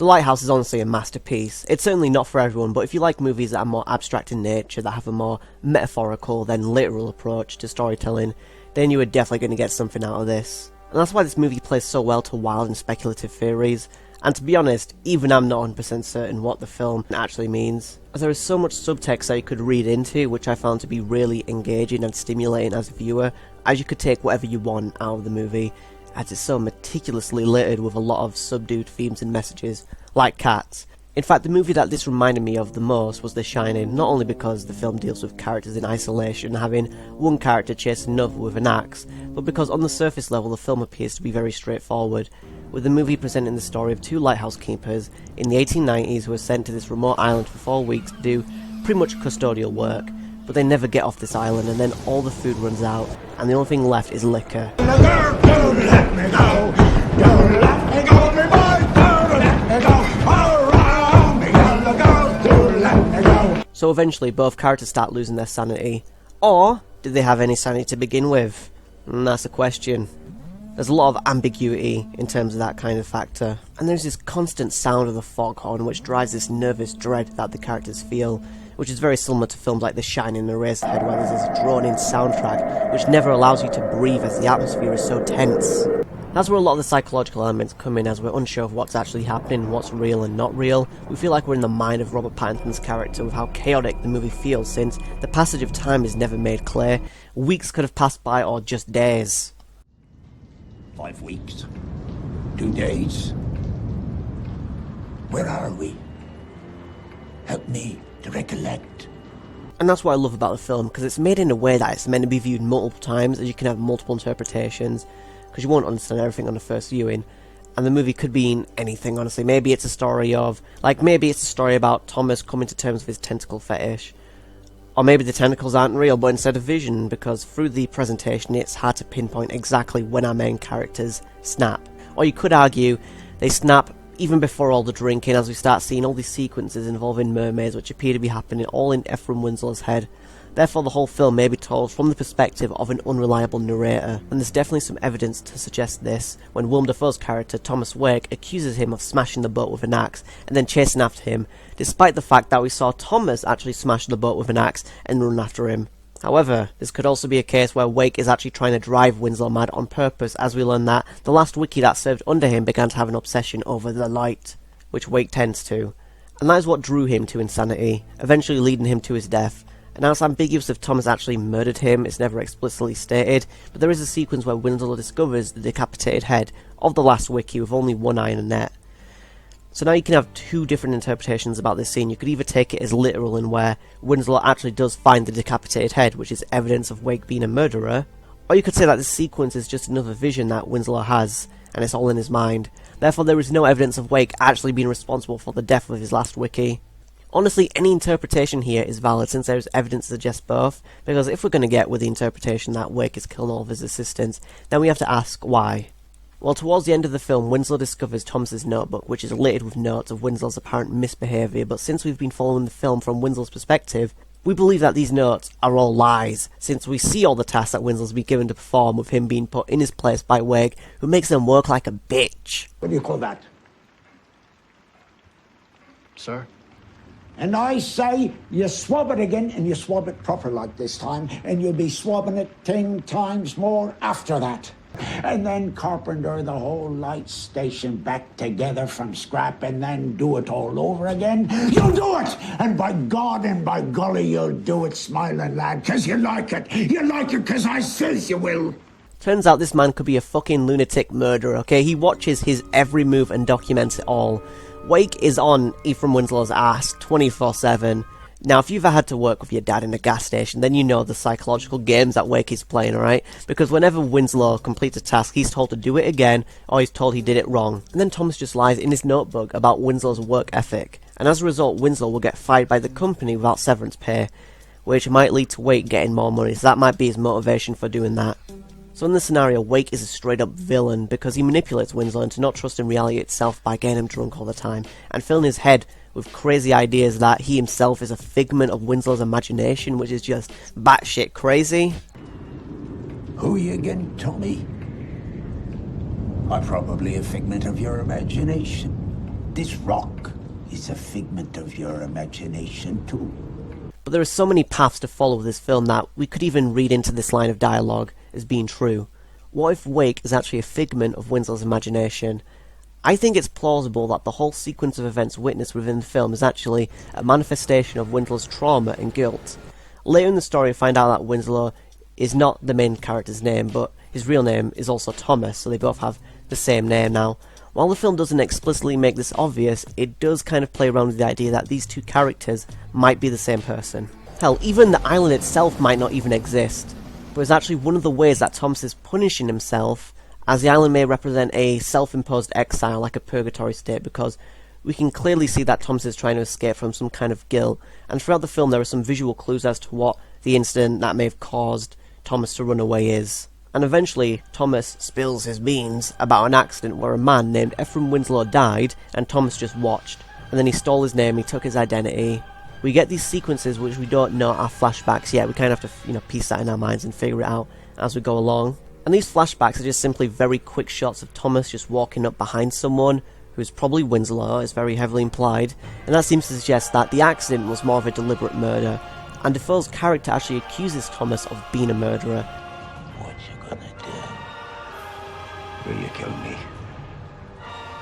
The Lighthouse is honestly a masterpiece. It's certainly not for everyone, but if you like movies that are more abstract in nature, that have a more metaphorical than literal approach to storytelling, then you are definitely going to get something out of this. And that's why this movie plays so well to wild and speculative theories. And to be honest, even I'm not 100% certain what the film actually means, as there is so much subtext that you could read into, which I found to be really engaging and stimulating as a viewer, as you could take whatever you want out of the movie, as it's so meticulously littered with a lot of subdued themes and messages, like cats. In fact, the movie that this reminded me of the most was The Shining, not only because the film deals with characters in isolation, having one character chase another with an axe, but because on the surface level the film appears to be very straightforward, with the movie presenting the story of two lighthouse keepers in the 1890s who are sent to this remote island for 4 weeks to do pretty much custodial work, but they never get off this island, and then all the food runs out, and the only thing left is liquor. Don't let me go, don't let me go, me boy, don't let me go, around me, yellow girl, don't let me go. So eventually both characters start losing their sanity. Or, did they have any sanity to begin with? And that's the question. There's a lot of ambiguity in terms of that kind of factor. And there's this constant sound of the foghorn which drives this nervous dread that the characters feel, which is very similar to films like The Shining and Eraserhead, where there's this drawn-in soundtrack which never allows you to breathe as the atmosphere is so tense. That's where a lot of the psychological elements come in, as we're unsure of what's actually happening, what's real and not real. We feel like we're in the mind of Robert Pattinson's character with how chaotic the movie feels, since the passage of time is never made clear. Weeks could have passed by, or just days. 5 weeks, 2 days. Where are we? Help me to recollect. And that's what I love about the film, because it's made in a way that it's meant to be viewed multiple times, as you can have multiple interpretations, because you won't understand everything on the first viewing. And the movie could be anything, honestly. Maybe it's a story of, maybe it's a story about Thomas coming to terms with his tentacle fetish. Or maybe the tentacles aren't real, but instead of vision, because through the presentation it's hard to pinpoint exactly when our main characters snap. Or you could argue they snap even before all the drinking, as we start seeing all these sequences involving mermaids which appear to be happening all in Ephraim Winslow's head. Therefore the whole film may be told from the perspective of an unreliable narrator, and there's definitely some evidence to suggest this when Willem Dafoe's character Thomas Wake accuses him of smashing the boat with an axe and then chasing after him, despite the fact that we saw Thomas actually smash the boat with an axe and run after him. However, this could also be a case where Wake is actually trying to drive Winslow mad on purpose, as we learn that the last wiki that served under him began to have an obsession over the light, which Wake tends to, and that is what drew him to insanity, eventually leading him to his death. And now it's ambiguous if Thomas actually murdered him, it's never explicitly stated, but there is a sequence where Winslow discovers the decapitated head of the last wiki with only one eye and a net. So now you can have two different interpretations about this scene. You could either take it as literal in where Winslow actually does find the decapitated head, which is evidence of Wake being a murderer, or you could say that this sequence is just another vision that Winslow has, and it's all in his mind. Therefore there is no evidence of Wake actually being responsible for the death of his last wiki. Honestly, any interpretation here is valid, since there is evidence to suggest both, because if we're going to get with the interpretation that Wake is killing all of his assistants, then we have to ask why. Well, towards the end of the film, Winslow discovers Thomas's notebook, which is littered with notes of Winslow's apparent misbehaviour, but since we've been following the film from Winslow's perspective, we believe that these notes are all lies, since we see all the tasks that Winslow's been given to perform with him being put in his place by Wake, who makes them work like a bitch. What do you call that? Sir? And I say you swab it again, and you swab it proper like this time, and you'll be swabbing it 10 times more after that. And then carpenter the whole light station back together from scrap, and then do it all over again. You'll do it! And by God and by golly, you'll do it, smiling lad, 'cause you like it. You like it 'cause I says you will. Turns out this man could be a fucking lunatic murderer, okay? He watches his every move and documents it all. Wake is on Ephraim Winslow's ass 24/7. Now, if you've ever had to work with your dad in a gas station, then you know the psychological games that Wake is playing, alright? Because whenever Winslow completes a task, he's told to do it again, or he's told he did it wrong. And then Thomas just lies in his notebook about Winslow's work ethic. And as a result, Winslow will get fired by the company without severance pay, which might lead to Wake getting more money, so that might be his motivation for doing that. So in this scenario, Wake is a straight up villain because he manipulates Winslow into not trusting reality itself by getting him drunk all the time, and filling his head with crazy ideas that he himself is a figment of Winslow's imagination, which is just batshit crazy. Who are you again, Tommy? I'm probably a figment of your imagination. This rock is a figment of your imagination too. But there are so many paths to follow with this film that we could even read into this line of dialogue as being true. What if Wake is actually a figment of Winslow's imagination? I think it's plausible that the whole sequence of events witnessed within the film is actually a manifestation of Winslow's trauma and guilt. Later in the story, we find out that Winslow is not the main character's name, but his real name is also Thomas, so they both have the same name now. While the film doesn't explicitly make this obvious, it does kind of play around with the idea that these two characters might be the same person. Hell, even the island itself might not even exist, but it's actually one of the ways that Thomas is punishing himself, as the island may represent a self-imposed exile, like a purgatory state, because we can clearly see that Thomas is trying to escape from some kind of guilt, and throughout the film there are some visual clues as to what the incident that may have caused Thomas to run away is. And eventually, Thomas spills his beans about an accident where a man named Ephraim Winslow died, and Thomas just watched. And then he stole his name, he took his identity. We get these sequences which we don't know are flashbacks yet. We kind of have to, piece that in our minds and figure it out as we go along. And these flashbacks are just simply very quick shots of Thomas just walking up behind someone, who's probably Winslow, is very heavily implied. And that seems to suggest that the accident was more of a deliberate murder. And Dafoe's character actually accuses Thomas of being a murderer. Will you kill me?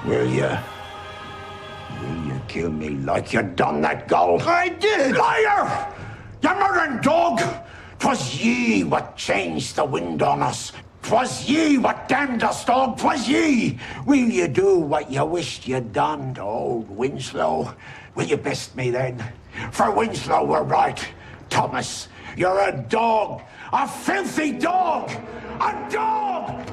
Will you? Will you kill me like you done that goal? I did! Liar! You murdering dog! 'Twas ye what changed the wind on us. 'Twas ye what damned us, dog. 'Twas ye! Will you do what you wished you'd done to old Winslow? Will you best me then? For Winslow were right. Thomas, you're a dog! A filthy dog! A dog!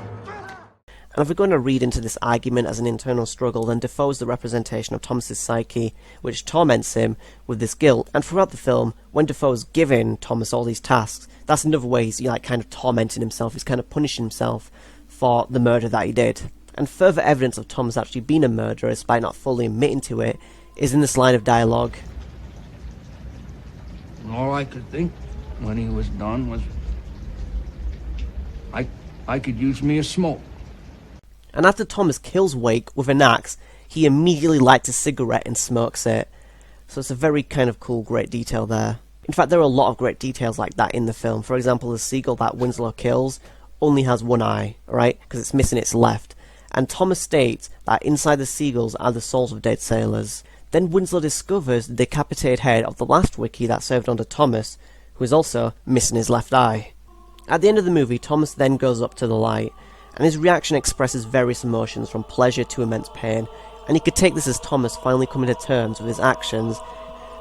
And if we're going to read into this argument as an internal struggle, then Dafoe is the representation of Thomas's psyche, which torments him with this guilt. And throughout the film, when Dafoe's giving Thomas all these tasks, that's another way he's kind of tormenting himself, he's kind of punishing himself for the murder that he did. And further evidence of Thomas actually being a murderer, despite not fully admitting to it, is in this line of dialogue. All I could think when he was done was, I could use me a smoke. And after Thomas kills Wake with an axe, he immediately lights a cigarette and smokes it. So it's a very kind of cool, great detail there. In fact, there are a lot of great details like that in the film. For example, the seagull that Winslow kills only has one eye, right? Because it's missing its left. And Thomas states that inside the seagulls are the souls of dead sailors. Then Winslow discovers the decapitated head of the last wiki that served under Thomas, who is also missing his left eye. At the end of the movie, Thomas then goes up to the light, and his reaction expresses various emotions from pleasure to immense pain, and you could take this as Thomas finally coming to terms with his actions.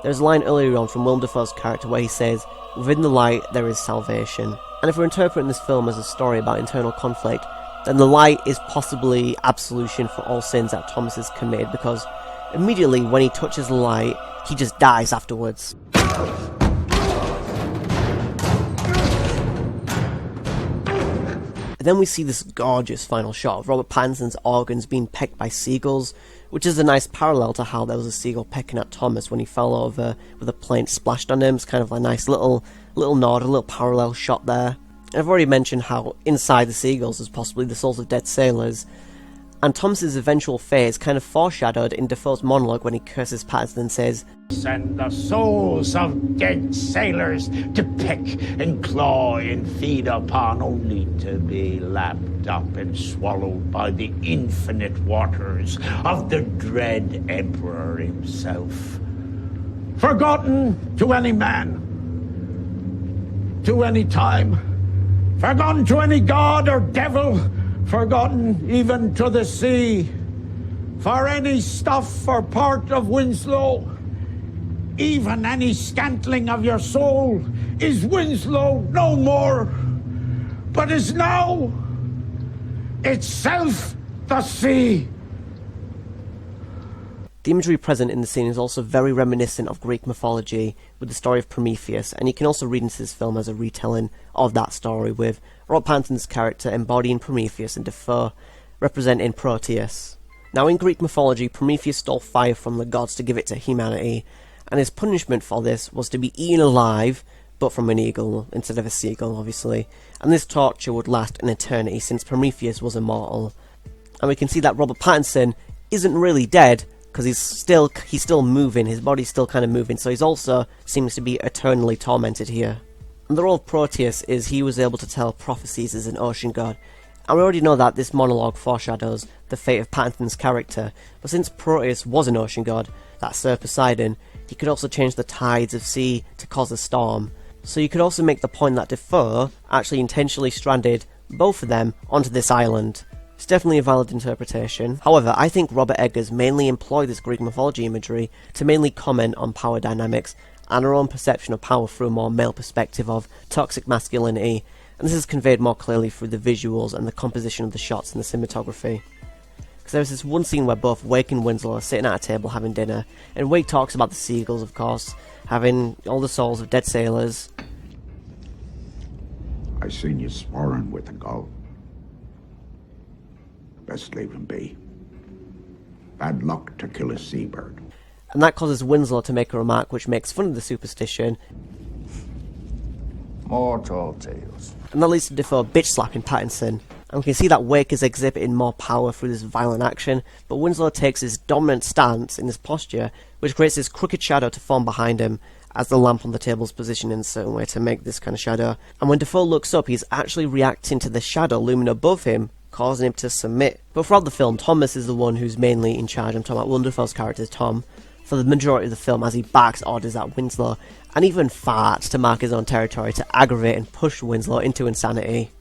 There's a line earlier on from Willem Dafoe's character where he says, "Within the light there is salvation." And if we're interpreting this film as a story about internal conflict, then the light is possibly absolution for all sins that Thomas has committed, because immediately when he touches the light, he just dies afterwards. Then we see this gorgeous final shot of Robert Pattinson's organs being pecked by seagulls, which is a nice parallel to how there was a seagull pecking at Thomas when he fell over with a plane splashed on him. It's kind of a nice little nod, a little parallel shot there. And I've already mentioned how inside the seagulls is possibly the souls of dead sailors, and Thomas's eventual fate is kind of foreshadowed in Dafoe's monologue when he curses Pattinson and says, "Send the souls of dead sailors to peck and claw and feed upon, only to be lapped up and swallowed by the infinite waters of the dread Emperor himself. Forgotten to any man, to any time, forgotten to any god or devil, forgotten even to the sea. For any stuff or part of Winslow, even any scantling of your soul, is Winslow no more, but is now itself the sea." The imagery present in the scene is also very reminiscent of Greek mythology with the story of Prometheus, and you can also read into this film as a retelling of that story, with Robert Pattinson's character embodying Prometheus and Dafoe representing Prometheus. Now, in Greek mythology, Prometheus stole fire from the gods to give it to humanity, and his punishment for this was to be eaten alive, but from an eagle instead of a seagull, obviously. And this torture would last an eternity since Prometheus was immortal. And we can see that Robert Pattinson isn't really dead, because he's still moving, his body's still kind of moving, so he's also seems to be eternally tormented here. And the role of Prometheus is he was able to tell prophecies as an ocean god, and we already know that this monologue foreshadows the fate of Pattinson's character, but since Prometheus was an ocean god, that Sir Poseidon, he could also change the tides of sea to cause a storm. So you could also make the point that Dafoe actually intentionally stranded both of them onto this island. It's definitely a valid interpretation. However, I think Robert Eggers mainly employed this Greek mythology imagery to mainly comment on power dynamics and our own perception of power through a more male perspective of toxic masculinity, and this is conveyed more clearly through the visuals and the composition of the shots and the cinematography. Because there's this one scene where both Wake and Winslow are sitting at a table having dinner, and Wake talks about the seagulls, of course, having all the souls of dead sailors. I seen you sparring with a gull. Best leave him be. Bad luck to kill a seabird. And that causes Winslow to make a remark which makes fun of the superstition, More tall tales. and that leads to Dafoe bitch-slapping Pattinson. And we can see that Wake is exhibiting more power through this violent action, but Winslow takes his dominant stance in this posture, which creates this crooked shadow to form behind him, as the lamp on the table is positioned in a certain way to make this kind of shadow. And when Dafoe looks up, he's actually reacting to the shadow looming above him, causing him to submit. But throughout the film, Thomas is the one who's mainly in charge. I'm talking about Willem Dafoe's character, Tom, for the majority of the film, as he barks orders at Winslow, and even farts to mark his own territory to aggravate and push Winslow into insanity.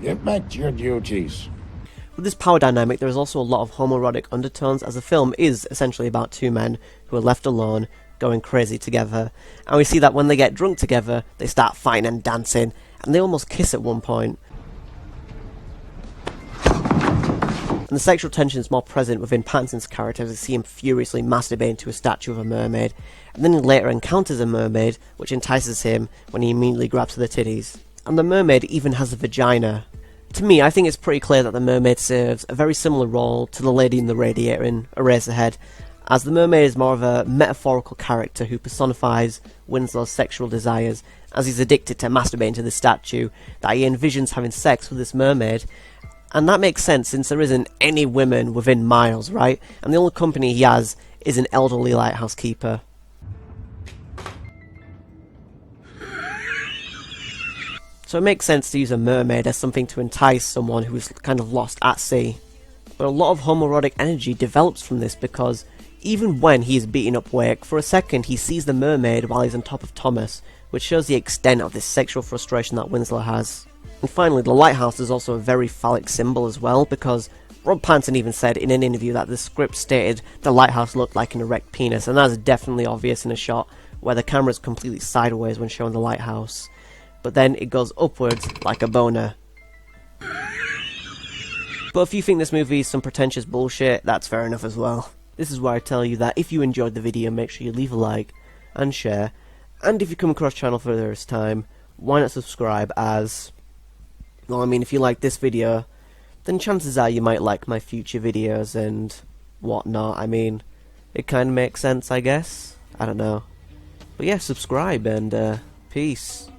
Get back to your duties. With this power dynamic, there is also a lot of homoerotic undertones, as the film is essentially about two men who are left alone, going crazy together. And we see that when they get drunk together, they start fighting and dancing, and they almost kiss at one point. And the sexual tension is more present within Pattinson's character as we see him furiously masturbating to a statue of a mermaid, and then he later encounters a mermaid, which entices him when he immediately grabs for the titties. And the mermaid even has a vagina. To me, I think it's pretty clear that the mermaid serves a very similar role to the lady in the radiator in Eraserhead, as the mermaid is more of a metaphorical character who personifies Winslow's sexual desires, as he's addicted to masturbating to the statue, that he envisions having sex with this mermaid. And that makes sense since there isn't any women within miles, right? And the only company he has is an elderly lighthouse keeper. So it makes sense to use a mermaid as something to entice someone who is kind of lost at sea. But a lot of homoerotic energy develops from this because even when he is beating up Wake, for a second he sees the mermaid while he's on top of Thomas, which shows the extent of this sexual frustration that Winslow has. And finally, the lighthouse is also a very phallic symbol as well, because Rob Pattinson even said in an interview that the script stated the lighthouse looked like an erect penis, and that's definitely obvious in a shot where the camera is completely sideways when showing the lighthouse. But then it goes upwards like a boner. But if you think this movie is some pretentious bullshit, that's fair enough as well. This is where I tell you that if you enjoyed the video, make sure you leave a like and share. And if you come across the channel for the first time, why not subscribe, as... well, I mean, if you like this video, then chances are you might like my future videos and whatnot. I mean, it kind of makes sense, I guess. I don't know. But yeah, subscribe and peace.